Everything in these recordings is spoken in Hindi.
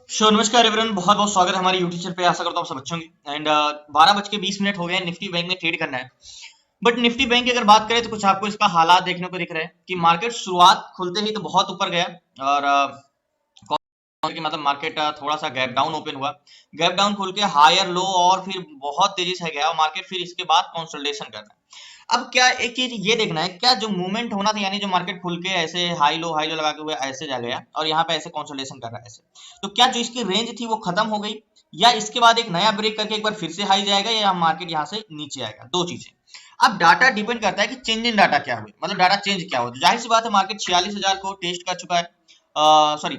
नमस्कार एवरीवन, बहुत बहुत स्वागत है हमारे यूट्यूब चैनल पे। आशा करता हूँ आप सब अच्छे होंगे। एंड 12:20 हो गए हैं। निफ्टी बैंक में ट्रेड करना है। बट निफ्टी बैंक की अगर बात करें तो कुछ आपको इसका हालात देखने को दिख रहे हैं कि मार्केट शुरुआत खुलते ही तो बहुत ऊपर गया और कि मतलब मार्केट थोड़ा सा गैप डाउन ओपन हुआ। गैप डाउन खुल के हायर लो और फिर बहुत तेजी से गया और मार्केट फिर इसके बाद कंसोलिडेशन कर रहा है। अब क्या एक चीज ये देखना है, क्या जो मूवमेंट होना था, यानी जो मार्केट खुल के ऐसे हाई लो लगा के हुए ऐसे जा गया और यहाँ पे ऐसे कंसोलिडेशन कर रहा है ऐसे, तो क्या जो इसकी रेंज थी वो खत्म हो गई या इसके बाद एक नया ब्रेक करके एक बार फिर से हाई जाएगा या मार्केट यहाँ से नीचे आएगा? दो चीजें। अब डाटा डिपेंड करता है कि चेंज इन डाटा क्या हुई, मतलब डाटा चेंज क्या हो। जाहिर सी बात है मार्केट 46,000 को टेस्ट कर चुका है, सॉरी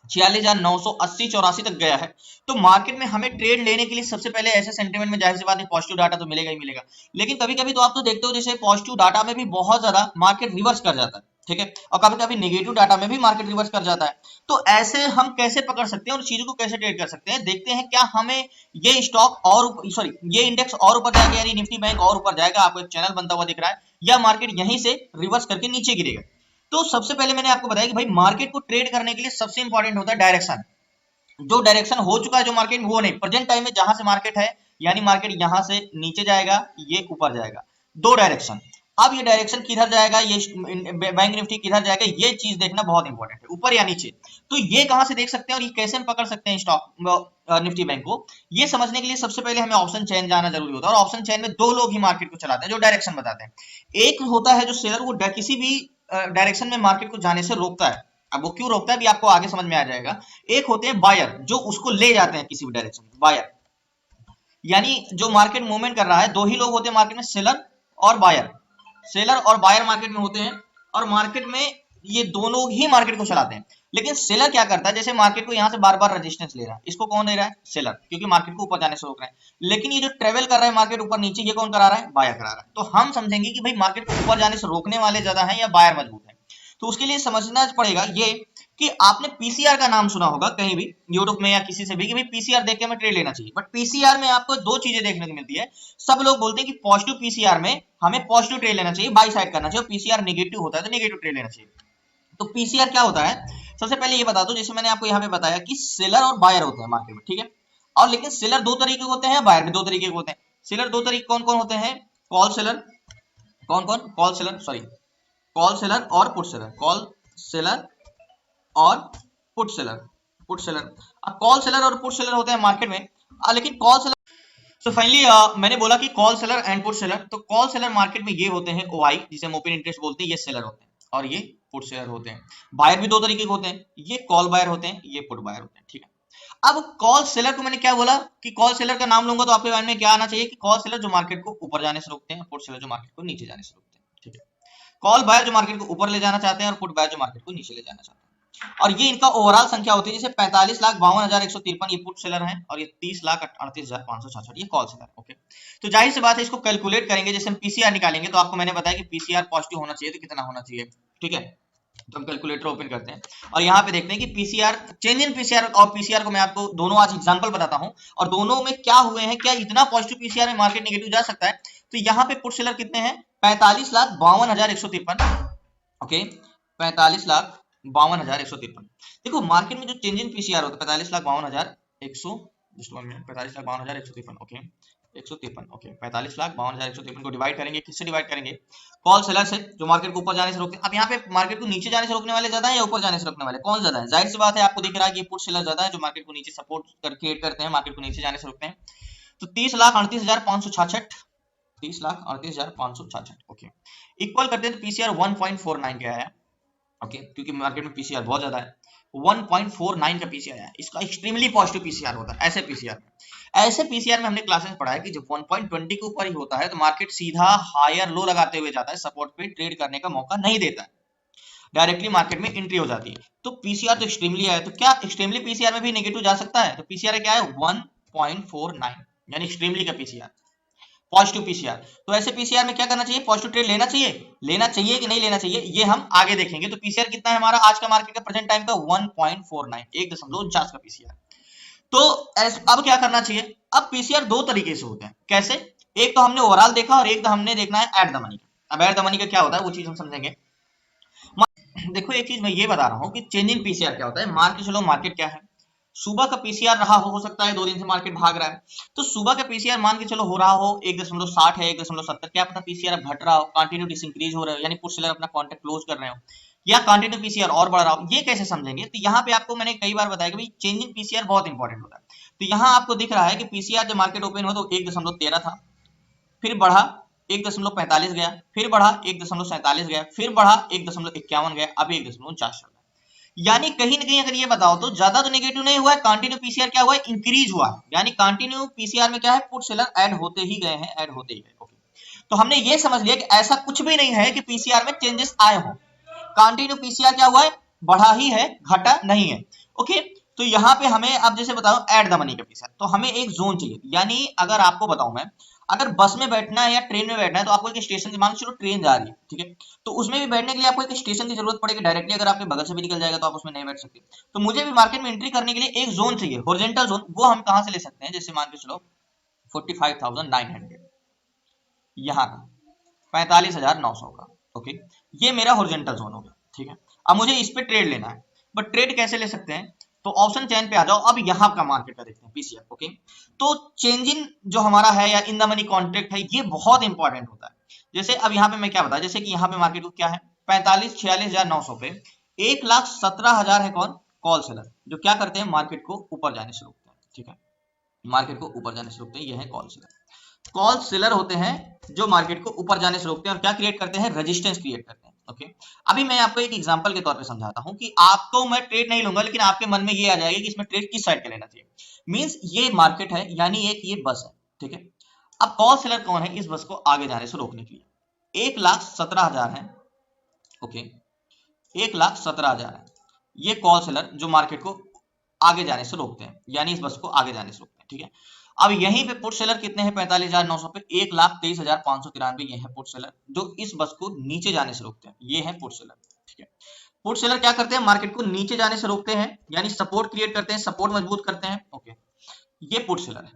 46,980-84 तक गया है। तो मार्केट में हमें ट्रेड लेने के लिए सबसे पहले ऐसे सेंटीमेंट में जाहिर सी बात है पॉजिटिव डाटा तो मिलेगा ही मिलेगा। लेकिन कभी कभी तो आप तो देखते हो जैसे पॉजिटिव डाटा में भी बहुत ज्यादा मार्केट रिवर्स कर जाता है, ठीक है, और कभी कभी नेगेटिव डाटा में भी मार्केट रिवर्स कर जाता है। तो ऐसे हम कैसे पकड़ सकते हैं और चीजों को कैसे ट्रेड कर सकते हैं, देखते हैं। क्या हमें ये स्टॉक और सॉरी ये इंडेक्स और ऊपर जाएगा, यानी निफ्टी बैंक और ऊपर जाएगा, आपको एक चैनल बनता हुआ दिख रहा है, या मार्केट यहीं से रिवर्स करके नीचे गिरेगा? तो सबसे पहले मैंने आपको बताया कि भाई मार्केट को ट्रेड करने के लिए सबसे इंपॉर्टेंट होता है डायरेक्शन। जो डायरेक्शन हो चुका है जो मार्केट, वो नहीं, प्रेजेंट टाइम में जहां से मार्केट है, यानी मार्केट यहां से नीचे जाएगा, ये ऊपर जाएगा, दो डायरेक्शन। अब ये डायरेक्शन किधर जाएगा, ये बैंक निफ्टी किधर जाएगा, ये चीज देखना बहुत इंपॉर्टेंट है, ऊपर या नीचे। तो ये कहां से देख सकते हैं और ये कैसे हम पकड़ सकते हैं स्टॉक निफ्टी बैंक को, ये समझने के लिए सबसे पहले हमें ऑप्शन चेन जाना जरूरी होता है। और ऑप्शन चेन में दो लोग ही मार्केट को चलाते हैं जो डायरेक्शन बताते हैं। एक होता है जो सेलर, वो किसी भी डायरेक्शन में मार्केट को जाने से रोकता है। अब वो क्यों रोकता है भी आपको आगे समझ में आ जाएगा। एक होते हैं बायर, जो उसको ले जाते हैं किसी भी डायरेक्शन में, बायर। यानी जो मार्केट मूवमेंट कर रहा है, दो ही लोग होते हैं मार्केट में, सेलर और बायर। सेलर और बायर मार्केट में होते हैं और मार्केट में ये दोनों ही मार्केट को चलाते हैं। लेकिन सेलर क्या करता है, जैसे मार्केट को यहां से बार बार रेजिस्टेंस ले रहा है, इसको कौन दे रहा है? सेलर, क्योंकि मार्केट को ऊपर जाने से रोक रहा है। लेकिन ये जो ट्रेवल कर रहा है मार्केट ऊपर नीचे, ये कौन करा रहा है? बायर करा रहा है। तो हम समझेंगे कि भाई मार्केट को ऊपर जाने से रोकने वाले ज्यादा है या बायर मजबूत है। तो उसके लिए समझना पड़ेगा ये कि आपने पीसीआर का नाम सुना होगा कहीं भी यूट्यूब में या किसी से भी कि भाई पीसीआर देख के हमें ट्रेड लेना चाहिए। बट पीसीआर में आपको दो चीजें देखने को मिलती है। सब लोग बोलते हैं कि पॉजिटिव पीसीआर में हमें पॉजिटिव ट्रेड लेना चाहिए, बाई साइड करना चाहिए, और पीसीआर नेगेटिव होता है तो नेगेटिव ट्रेड लेना चाहिए। तो पीसीआर क्या होता है, सबसे पहले ये बता दो, जैसे मैंने आपको यहाँ पे बताया कि सेलर और बायर होते हैं मार्केट में, ठीक है। और लेकिन सेलर दो तरीके के होते हैं, बायर भी दो तरीके के होते हैं। सेलर दो तरीके कौन कौन होते हैं? कॉल सेलर, कौन कौन? Call seller, sorry, call seller और पुट सेलर, कॉल सेलर और पुट सेलर, पुट सेलर। अब कॉल सेलर और पुट सेलर होते हैं मार्केट में, लेकिन कॉल सेलर, सो फाइनली मैंने बोला कि call seller and put seller. तो कॉल सेलर मार्केट में ये होते हैं ओआई, जिसे हम ओपन इंटरेस्ट बोलते हैं, ये सेलर होते हैं और ये पुट सेलर होते हैं। बायर भी दो तरीके के होते हैं, ये कॉल बायर होते हैं, ये पुट बायर होते हैं, ठीक है। अब कॉल सेलर को मैंने क्या बोला कि कॉल सेलर का नाम लूंगा तो आपके माइंड में क्या आना चाहिए कि कॉल सेलर जो मार्केट को ऊपर जाने से रोकते हैं, पुट सेलर जो मार्केट को नीचे जाने से रोकते हैं, ठीक है। कॉल बायर जो मार्केट को ऊपर ले जाना चाहते हैं और पुट बायर जो मार्केट को नीचे ले जाना चाहते हैं। और ये इनका ओवरऑल संख्या होती है, जैसे 45,52,153 ये पुट सेलर है और ये 30,38,566 ये कॉल सेलर, ओके। तो जाहिर सी बात है इसको कैलकुलेट करेंगे, जैसे हम पीसीआर निकालेंगे तो आपको मैंने बताया कि पीसीआर पॉजिटिव होना चाहिए तो कितना होना चाहिए, ठीक है। तो हम कैलकुलेटर ओपन करते हैं और यहाँ पे देखते हैं कि पीसीआर, चेंज इन पीसीआर और पीसीआर को मैं आपको दोनों आज एग्जांपल बताता हूँ और दोनों में क्या हुए हैं, क्या इतना पॉजिटिव पीसीआर में मार्केट नेगेटिव जा सकता है। तो यहाँ पे पुट सेलर कितने हैं? 45,52,153, ओके, 45,52,153। देखो मार्केट में जो चेंज इन पीसीआर होता है 45,52,100, जस्ट 1 मिनट, 45,52,153, ओके, 153, ओके, 45,52,153 को डिवाइड करेंगे, किससे डिवाइड करेंगे? कॉल सेलर से, जो मार्केट को ऊपर जाने से रोकते हैं। अब यहाँ पे मार्केट को नीचे जाने से रोकने वाले ज्यादा है या ऊपर जाने से रोकने वाले, कौन ज्यादा है? जाहिर सी बात है आपको दिख रहा है कि पुट सेलर ज्यादा है, जो मार्केट को नीचे सपोर्ट क्रिएट करते हैं, मार्केट को नीचे जाने से रोकते हैं। तो 30,38,566, 30,38,566, ओके, इक्वल करते हैं तो पीसीआर 1.49 क्या है, ओके, क्योंकि मार्केट में पीसीआर बहुत ज्यादा है, 1.49 का पीसीआर है। इसका एक्सट्रीमली पॉजिटिव पीसीआर होता है। ऐसे पीसीआर में हमने क्लासेस पढ़ा है कि जब 1.20 के ऊपर ही होता है तो मार्केट सीधा हायर लो लगाते हुए जाता है, सपोर्ट पे ट्रेड करने का मौका नहीं देता है, डायरेक्टली मार्केट में एंट्री हो जाती है। तो पीसीआर तो एक्सट्रीमली है, तो क्या एक्सट्रीमली पीसीआर में भी नेगेटिव जा सकता है? तो पीसीआर क्या है? 1.49, यानी एक्सट्रीमली का पीसीआर, पॉजिटिव पीसीआर। तो ऐसे पीसीआर में क्या करना चाहिए? पॉजिटिव ट्रेड लेना चाहिए कि नहीं लेना चाहिए, ये हम आगे देखेंगे। तो पीसीआर कितना है हमारा आज का मार्केट का प्रेजेंट टाइम का? 1.49, 1.49 का पीसीआर। तो अब क्या करना चाहिए? अब पीसीआर दो तरीके से होते हैं, कैसे? एक तो हमने ओवरऑल देखा और एक तो हमने देखना है एट द मनी का। अब एट द मनी का क्या होता है वो चीज हम समझेंगे। देखो एक चीज मैं ये बता रहा हूँ कि चेंज इन पीसीआर क्या होता है। मान के चलो मार्केट क्या है, सुबह का पीसीआर रहा हो सकता है 2 दिन से मार्केट भाग रहा है, तो सुबह का पीसीआर मान के चलो हो रहा हो 1.60 है 1.70, क्या पता पीसीआर घट रहा हो, कंटिन्यू डिसइंक्रीज हो रहा है, यानी पुट सेलर अपना कॉन्ट्रैक्ट क्लोज कर रहे हो, या कंटिन्यू पीसीआर और बढ़ रहा हो, ये कैसे समझेंगे? तो यहाँ पे आपको मैंने कई बार बताया कि भाई चेंजिंग पीसीआर बहुत इंपॉर्टेंट होता है। तो यहाँ आपको दिख रहा है कि पीसीआर जब मार्केट ओपन हो तो 1.13 था, फिर बढ़ा 1.45 गया, फिर बढ़ा 1.47 गया, फिर बढ़ा 1.51 गया, अभी 1.49 चल रहा है। यानी कहीं ना कहीं अगर ये बताओ तो ज्यादा तो नेगेटिव नहीं हुआ है, कंटिन्यू पीसीआर क्या हुआ है, इंक्रीज हुआ है, यानी कंटिन्यू पीसीआर में क्या है, पुट सेलर ऐड होते ही गए हैं, ऐड होते ही गए। ओके, तो हमने ये समझ लिया कि ऐसा कुछ भी नहीं है कि पीसीआर में चेंजेस आए हो, कंटिन्यू पीसीआर क्या हुआ है, बढ़ा ही है, घटा नहीं है। ओके, तो यहाँ पे हमें अब जैसे बताओ ऐड द मनी का पीसीआर, तो हमें एक जोन चाहिए, यानी अगर आपको बताऊं मैं, अगर बस में बैठना है या ट्रेन में बैठना है तो आपको एक स्टेशन की, मान चलो ट्रेन जा रही है, ठीक है, तो उसमें भी बैठने के लिए आपको एक स्टेशन की जरूरत पड़ेगी, डायरेक्टली अगर आपके बगल से भी निकल जाएगा तो आप उसमें नहीं बैठ सकते। तो मुझे भी मार्केट में एंट्री करने के लिए एक जोन चाहिए, हॉरिजॉन्टल जोन, वो हम कहां से ले सकते हैं, जैसे मान के चलो 45,900 यहाँ का, 45,900 का। ओके, ये मेरा हॉरिजॉन्टल जोन हो गया, ठीक है। अब मुझे इस पे ट्रेड लेना है, बट ट्रेड कैसे ले सकते हैं, तो ऑप्शन चेन पे आ जाओ। अब यहाँ का मार्केट का देखते हैं पीसीआर। ओके, तो चेंजिंग जो हमारा है या इन द मनी कॉन्ट्रैक्ट है, ये बहुत इंपॉर्टेंट होता है। जैसे अब यहाँ पे मैं क्या बता, जैसे कि यहाँ पे मार्केट को क्या है, 45,46,900 पे 1,17,000 है कौन, कॉल सेलर, जो क्या करते हैं मार्केट को ऊपर जाने से रोकते हैं, ठीक है, मार्केट को ऊपर जाने से रोकते हैं, ये है कॉल सेलर। कॉल सेलर होते हैं जो मार्केट को ऊपर जाने से रोकते हैं और क्या क्रिएट करते हैं, रेजिस्टेंस क्रिएट करते हैं। ओके, अभी मैं आपको एक एग्जांपल के तौर पे समझाता हूं कि आपको मैं ट्रेड नहीं लूंगा, लेकिन आपके मन में ये आ जाएगा कि इसमें ट्रेड किस साइड का लेना चाहिए। मींस ये मार्केट है, यानी एक ये बस है, ठीक है। अब कॉल सेलर कौन है, इस बस को आगे जाने से रोकने के लिए 1,17,000 है। ओके, 1,17,000 है ये कॉल सेलर जो मार्केट को आगे जाने से रोकते हैं, यानी इस बस को आगे जाने से रोकते हैं, ठीक है। अब यहीं पे पुट सेलर कितने हैं, 45,900 पे 1,23,593 ये है पुट सेलर, जो इस बस को नीचे जाने से रोकते हैं, ये है पुट सेलर, ठीक है। पुट सेलर क्या करते हैं, मार्केट को नीचे जाने से रोकते हैं, यानी सपोर्ट क्रिएट करते हैं, सपोर्ट मजबूत करते हैं। ओके, ये पुट सेलर है,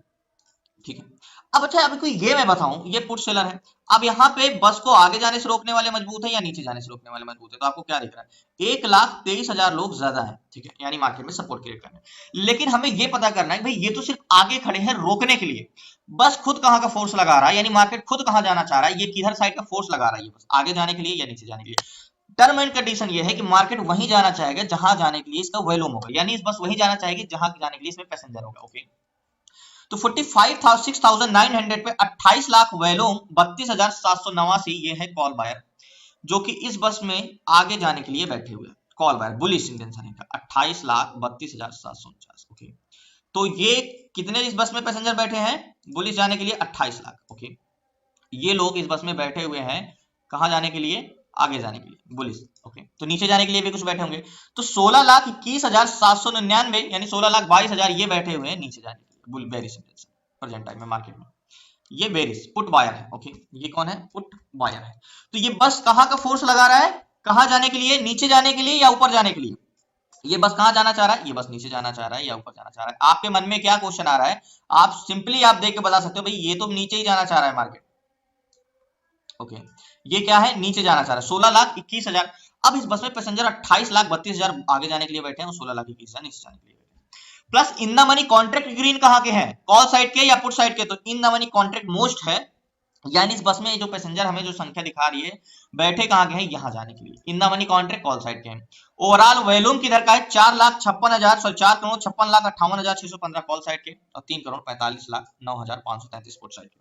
ठीक है। अब अच्छा, अभी कोई ये मैं बताऊं, ये पुट सेलर है, अब यहाँ पे बस को आगे जाने से रोकने वाले मजबूत है या नीचे जाने से रोकने वाले मजबूत है, तो आपको क्या दिख रहा है, 1,23,000 लोग ज्यादा है, ठीक है, यानी मार्केट में सपोर्ट क्रिएट करना है। लेकिन हमें ये पता करना है भाई, ये तो सिर्फ आगे खड़े हैं रोकने के लिए, बस खुद कहाँ का फोर्स लगा रहा है, यानी मार्केट खुद कहाँ जाना चाह रहा है, ये किधर साइड का फोर्स लगा रहा है, ये बस आगे जाने के लिए या नीचे जाने के लिए। टर्म एंड कंडीशन ये है कि मार्केट वहीं जाना चाहेगा जहां जाने के लिए इसका वॉल्यूम होगा, यानी इस बस वहीं जाना चाहेगी जहां जाने के लिए इसमें पैसेंजर होगा। ओके, तो 46,900 पे 28 लाख वैल्यूम 32,789 ये है कॉल बायर, जो कि इस बस में आगे जाने के लिए बैठे हुए कॉल बायर, बुलिश इंटेंशन है 28,32,749। ओके, तो ये कितने इस बस में पैसेंजर बैठे हैं, बुलिश जाने के लिए 28 लाख। ओके, ये लोग इस बस में बैठे हुए हैं कहां जाने के लिए, आगे जाने के लिए, बुलिश। ओके, तो नीचे जाने के लिए भी कुछ बैठे होंगे, तो 16,21,799 यानी 16,22,000 ये बैठे हुए हैं नीचे जाने के लिए, बुल बेरिश प्रेजेंट टाइम में मार्केट में, ये बेरिश पुट बायर है। ओके, ये कौन है, पुट बायर है। तो ये बस कहां का फोर्स लगा रहा है, कहां जाने के लिए, नीचे जाने के लिए या ऊपर जाने के लिए, ये बस कहां जाना चाह रहा है, ये बस नीचे जाना चाह रहा है या ऊपर जाना चाह रहा है। आपके मन में क्या क्वेश्चन आ रहा है, आप सिंपली आप देख के बता सकते हो भाई ये तो नीचे ही जाना चाह रहा है मार्केट। ओके, ये क्या है, नीचे जाना चाह रहा है, 16,21,000। अब इस बस में पैसेंजर 28,32,000 आगे जाने के लिए बैठे हैं और 16,21,000 नीचे जाने के लिए बैठे हैं। Plus in the money contract green कहां के हैं, कॉल साइड के या पुट साइड के, तो in the money contract most है, यानी इस बस में जो पैसेंजर हमें जो संख्या दिखा रही है बैठे कहां के हैं, यहां जाने के लिए, in the money contract call side के हैं। ओवरऑल वॉल्यूम किधर का है, 4,56,000 कॉल साइड के और 3,45,09,533 पुट साइड के।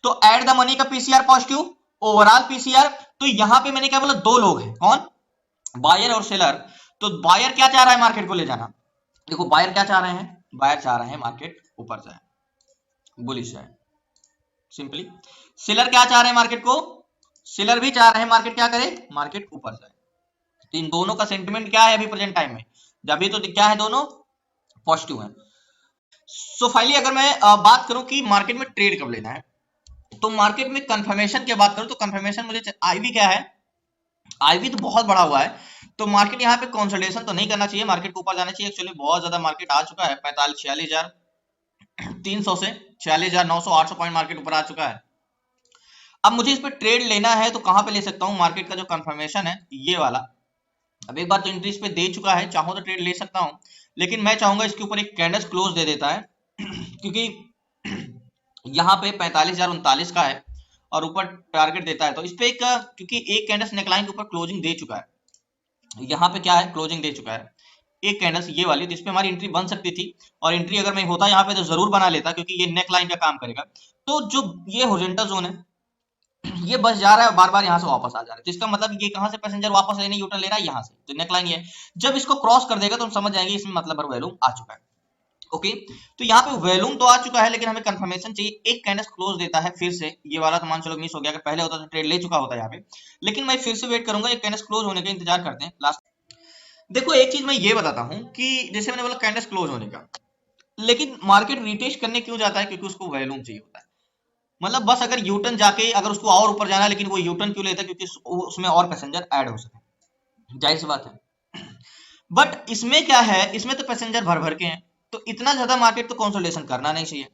तो एड द मनी का पीसीआर पॉजिटिव, ओवरऑल पीसीआर, तो यहां पे मैंने क्या बोला, दो लोग हैं, कौन, बायर और सेलर। तो बायर क्या चाह रहा है, मार्केट को ले जाना, देखो बायर क्या चाह रहे हैं, बायर चाह रहे हैं मार्केट ऊपर जाए, बुलिश जाए सिंपली। सेलर क्या चाह रहे हैं, मार्केट को, सेलर भी चाह रहे हैं मार्केट क्या करे, मार्केट ऊपर जाए। तो इन दोनों का सेंटिमेंट क्या है अभी प्रेजेंट टाइम में, अभी तो क्या है, दोनों पॉजिटिव है। सो फाइनली अगर मैं बात करूं कि मार्केट में ट्रेड कब लेना है, तो मार्केट में कंफर्मेशन की बात करूं तो कंफर्मेशन मुझे आईवी क्या है, आईवी तो बहुत बड़ा हुआ है, तो मार्केट यहाँ पे कंसोलिडेशन तो नहीं करना चाहिए, मार्केट को ऊपर जाना चाहिए। एक्चुअली बहुत ज्यादा मार्केट आ चुका है, 46,300 से 46,900 800 पॉइंट मार्केट ऊपर आ चुका है। अब मुझे इस पे ट्रेड लेना है तो कहां पे ले सकता हूं, मार्केट का जो कंफर्मेशन है ये वाला, अब एक बार तो एंट्री इस पे दे चुका है, चाहूँ तो ट्रेड ले सकता हूँ, लेकिन मैं चाहूंगा इसके ऊपर एक कैंडल क्लोज दे देता है क्योंकि यहाँ पे 45,039 का है और ऊपर टारगेट देता है, तो इस पे एक क्योंकि एक कैंडल नेकलाइन के ऊपर क्लोजिंग दे चुका है, यहाँ पे क्या है क्लोजिंग दे चुका है एक कैंडल्स ये वाली, जिसपे हमारी एंट्री बन सकती थी, और एंट्री अगर मैं होता यहाँ पे तो जरूर बना लेता क्योंकि ये नेक लाइन का काम करेगा। तो जो ये हॉरिजॉन्टल जोन है ये बस जा रहा है, बार बार यहाँ से वापस आ जा रहा है, तो इसका मतलब ये कहाँ से पैसेंजर वापस लेने यूटर्न ले रहा है, यहाँ से, तो नेक लाइन ये है। जब इसको क्रॉस कर देगा तो हम समझ जाएंगे इसमें मतलब वैल्यूम आ चुका है। ओके, तो यहाँ पे वैल्यूम तो आ चुका है, लेकिन हमें कंफर्मेशन चाहिए, एक कैंडल क्लोज देता है फिर से, ये वाला तो मान चलो मिस हो गया, अगर पहले होता तो ट्रेड ले चुका होता यहाँ पे, लेकिन मैं फिर से वेट करूंगा, एक कैंडल क्लोज होने का इंतजार करते हैं लास्ट। देखो एक चीज मैं ये बताता हूँ कि जैसे मैंने बोला कैंडल क्लोज होने का, लेकिन मार्केट रिटेस्ट करने क्यों जाता है, क्योंकि उसको वैल्यूम चाहिए होता है। मतलब बस अगर यूटर्न जाके अगर उसको और ऊपर जाना है, लेकिन वो यूटर्न क्यों लेता है, क्योंकि उसमें और पैसेंजर ऐड हो सके, जाहिर सी बात है। बट इसमें क्या है, इसमें तो पैसेंजर भर भर के हैं, तो इतना ज्यादा मार्केट तो कंसोलिडेशन करना नहीं चाहिए।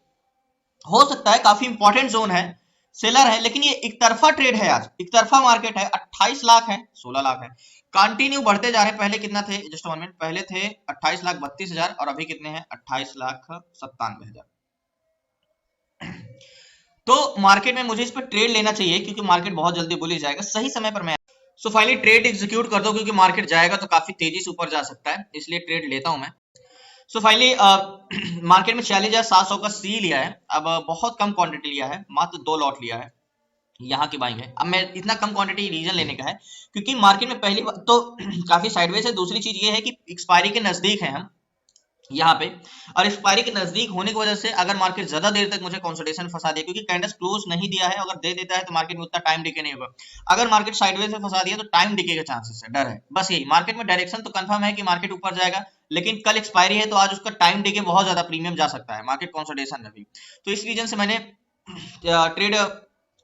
हो सकता है काफी इंपॉर्टेंट जोन है, सेलर है, लेकिन ये एक तरफा ट्रेड है, आज एक तरफा मार्केट है, 28 लाख है, 16 लाख है, कंटिन्यू बढ़ते जा रहे हैं। पहले कितना थे, जस्ट 1 मिनट, पहले थे 28,32,000 और अभी कितने हैं 28,97,000। तो मार्केट में मुझे इस पर ट्रेड लेना चाहिए क्योंकि मार्केट बहुत जल्दी बुलिश जाएगा, सही समय पर मैं सो फाइनली ट्रेड एग्जीक्यूट कर दो, क्योंकि मार्केट जाएगा तो काफी तेजी से ऊपर जा सकता है, इसलिए ट्रेड लेता हूं मैं। सो फाइनली मार्केट में 46,700 का सी लिया है, अब बहुत कम क्वांटिटी लिया है, मात्र 2 लॉट लिया है, यहाँ की बाइंग है। अब मैं इतना कम क्वांटिटी रीजन लेने का है क्योंकि मार्केट में पहली बार तो काफी साइडवेज है, दूसरी चीज ये है कि एक्सपायरी के नजदीक है हम यहाँ पे, और एक्सपायरी के नजदीक होने की वजह से अगर मार्केट ज्यादा देर तक मुझे कंसोलिडेशन फंसा दिया, क्योंकि कैंडल क्लोज नहीं दिया है, अगर दे देता है तो मार्केट में उतना टाइम डिके नहीं होगा। अगर मार्केट साइडवेज में फंसा दिया तो टाइम डिके का चांसेस है, डर है बस यही। मार्केट में डायरेक्शन तो कंफर्म है कि मार्केट ऊपर जाएगा, लेकिन कल एक्सपायरी है तो आज उसका टाइम डिके बहुत ज्यादा प्रीमियम जा सकता है मार्केट कंसोलिडेशन में भी, तो इस रीजन से मैंने ट्रेड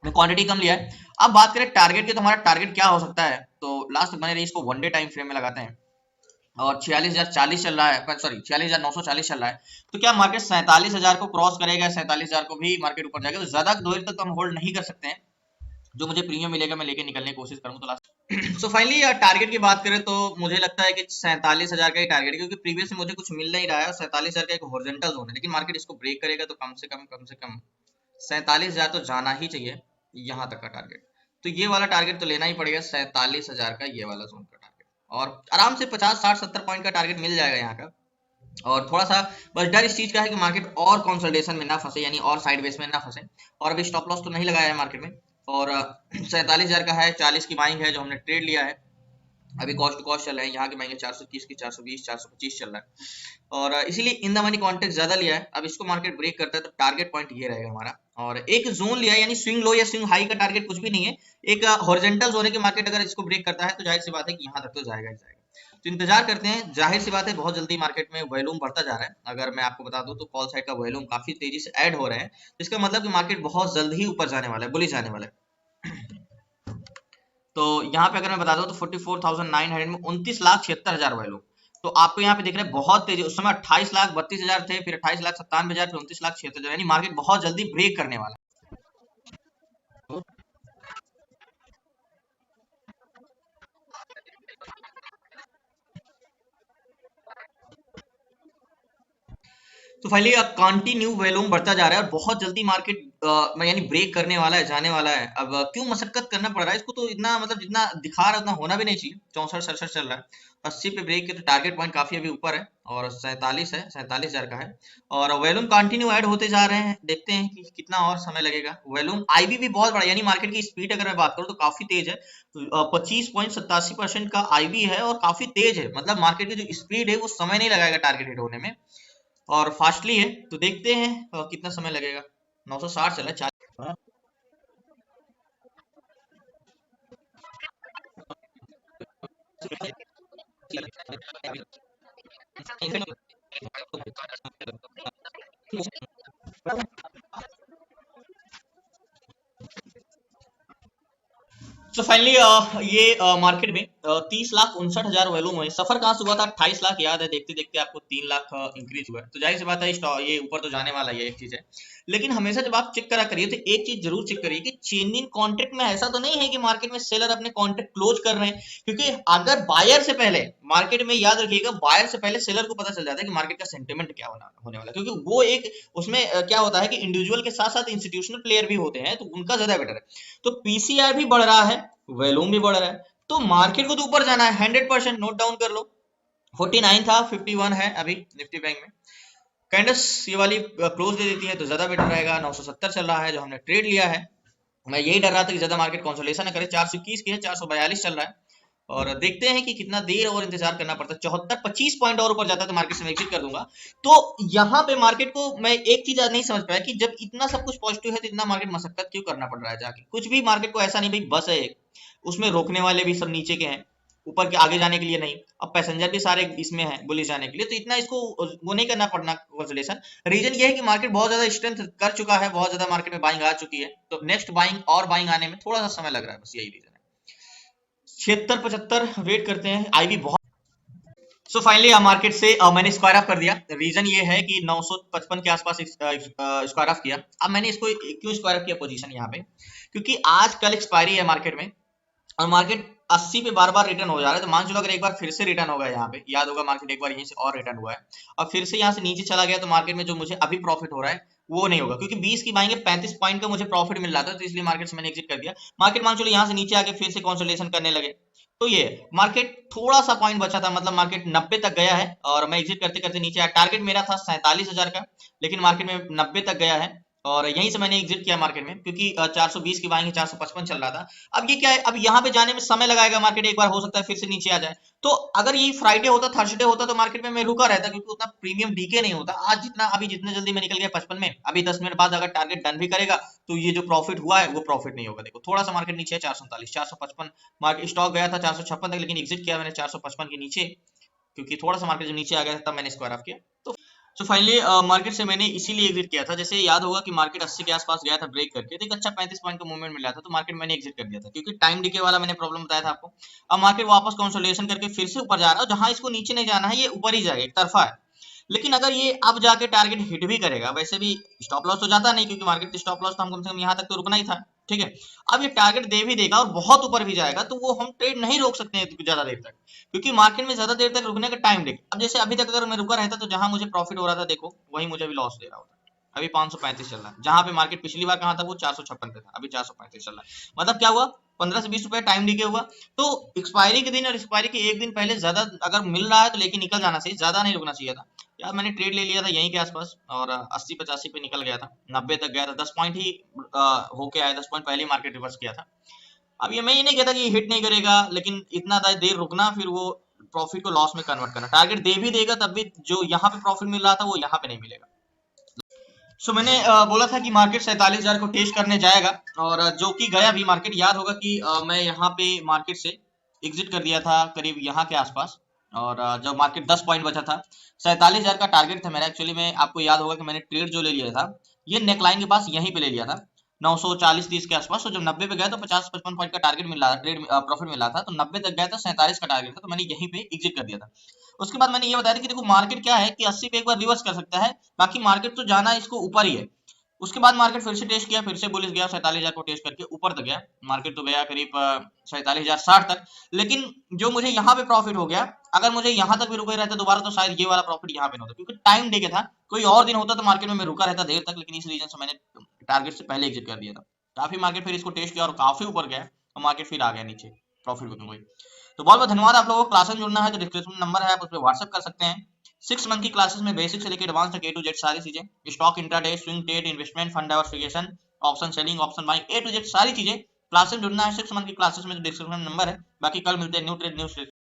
में क्वांटिटी कम लिया है। अब बात करें टारगेट की, तो हमारा टारगेट क्या हो सकता है, तो लास्ट मैंने इसको 1 डे टाइम फ्रेम में लगाते हैं, और 46,040 चल रहा है, सॉरी 46,940 चल रहा है, तो क्या मार्केट 47,000 को क्रॉस करेगा, 47,000 को भी मार्केट ऊपर जाएगा, तो ज्यादा देर तक तो हम होल्ड नहीं कर सकते हैं, जो मुझे प्रीमियम मिलेगा मैं लेके निकलने की कोशिश करूंगा। तो लास्ट सो फाइनली टारगेट की बात करें तो मुझे लगता है कि 47,000 का ही टारगेट है, क्योंकि प्रीवियस में मुझे कुछ मिल नहीं रहा है, 47,000 का एक हॉरिजॉन्टल जोन है, लेकिन मार्केट इसको ब्रेक करेगा तो कम से कम 47,000 तो जाना ही चाहिए, यहाँ तक का टारगेट। तो ये वाला टारगेट तो लेना ही पड़ेगा, 47,000 का ये वाला जोन का टारगेट, और आराम से 50 60 70 पॉइंट का टारगेट मिल जाएगा यहाँ का। और थोड़ा सा बस डर इस चीज का है कि मार्केट और कंसोलिडेशन में ना फंसे, यानी और साइडवेज में ना फंसे, और अभी स्टॉप लॉस तो नहीं लगाया है मार्केट में, और 47,000 का है, 40 की बाइंग है जो हमने ट्रेड लिया है, अभी कॉस्ट टू कॉस्ट चल रहे हैं, यहाँ की बाइंग 430 की 420 425 चल रहा है, और इसीलिए इन द मनी कॉन्टेक्ट ज्यादा लिया है। अब इसको मार्केट ब्रेक करता है तो टारगेट पॉइंट ये रहेगा हमारा, और एक जोन लिया है, यानी स्विंग लो या स्विंग हाई का टारगेट कुछ भी नहीं है, एक हॉरिजॉन्टल जोन है कि मार्केट अगर इसको ब्रेक करता है तो जाहिर सी बात है कि यहाँ तक तो जाएगा ही जाएगा। तो इंतजार करते हैं, जाहिर सी बात है बहुत जल्दी मार्केट में वॉल्यूम बढ़ता जा रहा है, अगर मैं आपको बता दूं तो कॉल साइड का वॉल्यूम काफी तेजी से ऐड हो रहे हैं, तो इसका मतलब कि मार्केट बहुत जल्द ही ऊपर जाने वाला है, बुलिश जाने वाला है। तो यहाँ पे अगर मैं बता दूं तो 44,900 में 29,76,000 वैल्यू, तो आपको यहाँ पे दिख रहा है बहुत तेजी, उस समय 28,32,000 थे, फिर 28,97,000, फिर 29,76,000, यानी मार्केट बहुत जल्दी ब्रेक करने वाला है। तो फाइनली कंटिन्यू वॉल्यूम बढ़ता जा रहा है और बहुत जल्दी मार्केट यानी ब्रेक करने वाला है, जाने वाला है। अब क्यों मशक्कत करना पड़ रहा है इसको, तो इतना मतलब जितना दिखा रहा है उतना होना भी नहीं चाहिए, 64 67 चल रहा है, 80 पे ब्रेक के तो टारगेट पॉइंट काफी अभी ऊपर है, और 47 है, 47,000 का है, और वॉल्यूम कंटिन्यू ऐड होते जा रहे हैं, देखते हैं कि कितना और समय लगेगा। वॉल्यूम आईबी भी बहुत बड़ा, यानी मार्केट की स्पीड अगर मैं बात करूँ तो काफी तेज है, 25.87% का आईबी है और काफी तेज है, मतलब मार्केट की जो स्पीड है वो समय नहीं लगाएगा टारगेट हिट होने में, और फास्टली है, तो देखते हैं कितना समय लगेगा। 960 चला 40। तो फाइनली ये मार्केट में 30,59,000 वैल्यूम हुए। सफर कहाँ से हुआ था? 28 लाख याद है, देखते देखते आपको 3 लाख इंक्रीज हुआ है। तो जाहिर सी बात है ये ऊपर तो जाने वाला है, एक चीज है। लेकिन हमेशा जब आप चेक करा करिए तो एक चीज जरूर चेक करिए कि चेंज इन कॉन्ट्रैक्ट में ऐसा तो नहीं है कि मार्केट में सेलर अपने कॉन्ट्रैक्ट क्लोज कर रहे हैं। क्योंकि अगर बायर से पहले मार्केट में, याद रखिएगा, बायर से पहले सेलर को पता चल जाता है कि मार्केट का सेंटिमेंट क्या होने वाला है। क्योंकि वो एक उसमें क्या होता है कि इंडिविजुअल के साथ साथ इंस्टीट्यूशनल प्लेयर भी होते हैं, तो उनका ज्यादा बेटर है। तो पीसीआर भी बढ़ रहा है, वैल्यूम भी बढ़ रहा है, तो मार्केट को तो ऊपर जाना है 100%। नोट डाउन कर लो। 49 था, 51 है अभी निफ्टी बैंक में। कैंडल्स ये वाली क्लोज दे देती है तो ज्यादा बेटर रहेगा। 970 चल रहा है जो हमने ट्रेड लिया है। मैं यही डर रहा था कि ज्यादा मार्केट कंसोलिडेशन न करे। 421 की है, 442 चल रहा है, और देखते हैं कि कितना देर और इंतजार करना पड़ता है। 74-25 पॉइंट और ऊपर जाता है तो मार्केट से मैं एग्जिट कर दूंगा। तो यहाँ पे मार्केट को मैं एक चीज नहीं समझ पाया कि जब इतना सब कुछ पॉजिटिव है तो इतना मार्केट मशक्कत क्यों करना पड़ रहा है जाके। कुछ भी मार्केट को ऐसा नहीं भाई बस है एक, उसमें रोकने वाले भी सब नीचे के हैं, ऊपर के आगे जाने के लिए नहीं। अब पैसेंजर भी सारे इसमें हैं बुलिश जाने के लिए, तो इतना इसको वो नहीं करना पड़ना कंसोलिडेशन। रीजन ये है कि मार्केट बहुत ज्यादा स्ट्रेंथ कर चुका है, बहुत ज्यादा मार्केट में बाइंग आ चुकी है, तो नेक्स्ट बाइंग और बाइंग आने में थोड़ा सा समय लग रहा है, बस यही रीजन है। 76-75 वेट करते हैं। आईवी बहुत सो फाइनली मार्केट से मैंने स्क्वायर ऑफ कर दिया। रीजन ये है कि 955 के आसपास स्क्वायर ऑफ किया। अब मैंने इसको क्यों स्क्वायर ऑफ किया पोजीशन यहाँ पे, क्योंकि आज कल एक्सपायरी है मार्केट में, और मार्केट 80 पे बार बार रिटर्न हो जा रहा है। तो मान चलो अगर एक बार फिर से रिटर्न होगा, यहाँ पे याद होगा मार्केट एक बार यहीं से और रिटर्न हुआ है और फिर से यहाँ से नीचे चला गया, तो मार्केट में जो मुझे अभी प्रॉफिट हो रहा है वो नहीं होगा, क्योंकि 20 की बाइंग 35 पॉइंट का मुझे प्रॉफिट मिल रहा था, तो इसलिए मार्केट से मैंने एग्जिट कर दिया। मार्केट मान चलो यहाँ से नीचे आके फिर से कंसोलिडेशन करने लगे, तो ये मार्केट थोड़ा सा पॉइंट बचा था, मतलब मार्केट 90 तक गया है और मैं एग्जिट करते करते नीचे आया। टारगेट मेरा था 47,000 का, लेकिन मार्केट में 90 तक गया है और यहीं से मैंने एग्जिट किया मार्केट में, क्योंकि 420 की बाइंग 455 चल रहा था। अब ये क्या है, अब यहाँ पे जाने में समय लगाएगा, मार्केट एक बार हो सकता है फिर से नीचे आ जाए। तो अगर ये फ्राइडे होता, थर्सडे होता, तो मार्केट में मैं रुका रहता, क्योंकि उतना प्रीमियम डीके नहीं होता। आज जितना अभी जितने जल्दी मैं निकल गया 55 में, अभी 10 मिनट बाद अगर टारगेट डन भी करेगा तो ये जो प्रॉफिट हुआ है वो प्रॉफिट नहीं होगा। देखो थोड़ा सा मार्केट नीचे है, 439 455 मार्केट स्टॉक गया था 456 तक, लेकिन एग्जिट किया मैंने 455 के नीचे, क्योंकि थोड़ा सा मार्केट जब नीचे आ गया था तब मैंने स्क्वायर ऑफ किया। तो फाइनली मार्केट से मैंने इसीलिए एग्जिट किया था। जैसे याद होगा कि मार्केट 80 के आसपास गया था ब्रेक करके, तो एक अच्छा 35 पॉइंट का मूवमेंट मिला था, तो मार्केट मैंने एग्जिट कर दिया था, क्योंकि टाइम डिके वाला मैंने प्रॉब्लम बताया था आपको। अब मार्केट वापस कंसोलिडेशन करके फिर से ऊपर जा रहा है, जहां इसको नीचे नहीं जाना है ये ऊपर ही जाएगा, एक तरफा है। लेकिन अगर ये अब जाके टारगेट हिट भी करेगा, वैसे भी स्टॉप लॉस तो जाता नहीं, क्योंकि मार्केट स्टॉप लॉस तो हम कम से कम यहाँ तक तो रुकना ही था, ठीक है। अब ये टारगेट दे भी देगा और बहुत ऊपर भी जाएगा, तो वो हम ट्रेड नहीं रोक सकते हैं ज्यादा देर तक, क्योंकि मार्केट में ज्यादा देर तक रुकने का टाइम देख। अब जैसे अभी तक अगर मैं रुका रहता तो जहां मुझे प्रॉफिट हो रहा था, देखो वही मुझे अभी लॉस दे रहा होता। अभी 535 चल रहा है, जहां पे मार्केट पिछली बार कहां था, वो 456 पे था, अभी 435 चल रहा है। मतलब क्या हुआ, 15 से 20 रुपए टाइम डीके हुआ। तो एक्सपायरी के दिन और एक्सपायरी के एक दिन पहले ज्यादा अगर मिल रहा है तो लेके निकल जाना चाहिए, ज्यादा नहीं रुकना चाहिए था यार। मैंने ट्रेड ले लिया था यहीं के आसपास और 80-85 पे निकल गया था, 90 तक गया था, 10 पॉइंट ही होके आया, 10 पॉइंट पहले मार्केट रिवर्स किया था। अब ये मैं ये नहीं कहता कि हिट नहीं करेगा, लेकिन इतना देर रुकना, फिर वो प्रॉफिट को लॉस में कन्वर्ट करना। टारगेट दे भी देगा तब भी जो यहाँ पे प्रॉफिट मिल रहा था वो यहाँ पे नहीं मिलेगा। मैंने बोला था कि मार्केट 47,000 को टेस्ट करने जाएगा, और जो कि गया भी। मार्केट याद होगा कि मैं यहाँ पे मार्केट से एग्जिट कर दिया था करीब यहाँ के आसपास, और जब मार्केट 10 पॉइंट बचा था, 47,000 का टारगेट था मेरा। एक्चुअली में आपको याद होगा कि मैंने ट्रेड जो ले लिया था ये नेकलाइन के पास यहीं पे ले लिया था 940-30 के आसपास। तो जब 90 पे गया तो 50-55 पॉइंट का टारगेट मिल रहा था, ट्रेड प्रॉफिट मिल रहा था, तो 90 तक गया था, 47 का टारगेट था, तो मैंने यहीं पे एग्जिट कर दिया था। उसके बाद मैंने ये बताया था कि देखो मार्केट क्या है कि 80 पे एक बार रिवर्स कर सकता है, बाकी मार्केट तो जाना इसको ऊपर ही है। उसके बाद मार्केट फिर से टेस्ट किया, फिर से बुलिश गया, 47,000 को टेस्ट करके ऊपर तक गया। मार्केट तो गया करीब 47,060 तक, लेकिन जो मुझे यहाँ पे प्रॉफिट हो गया, अगर मुझे यहाँ तक भी रुके रहता दोबारा तो शायद ये वाला प्रॉफिट यहाँ पे नहीं होता, क्योंकि टाइम डे के था। कोई और दिन होता तो मार्केट में मैं रुका रहता देर तक, लेकिन इस रीजन से मैंने टारगेट से पहले एग्जिट कर दिया था। काफी मार्केट फिर इसको टेस्ट किया और काफी ऊपर गया, और मार्केट फिर आ गया नीचे प्रॉफिट बुकिंग हुई। तो बहुत बहुत धन्यवाद। आप लोगों को क्लास में जुड़ना है तो डिस्क्रिप्शन नंबर है, आप उस पर व्हाट्सएप कर सकते हैं। 6 मंथ की क्लासेस में बेसिक से लेकर एडवांस तक A to Z सारी चीजें, stock intraday, swing trade, investment, fund diversification, option selling, option buying, A to Z सारी चीजें। क्लास में जुड़ना है 6 मंथ की क्लासेस में, तो डिस्क्रिप्शन नंबर है। बाकी कल मिलते हैं न्यू ट्रेड न्यू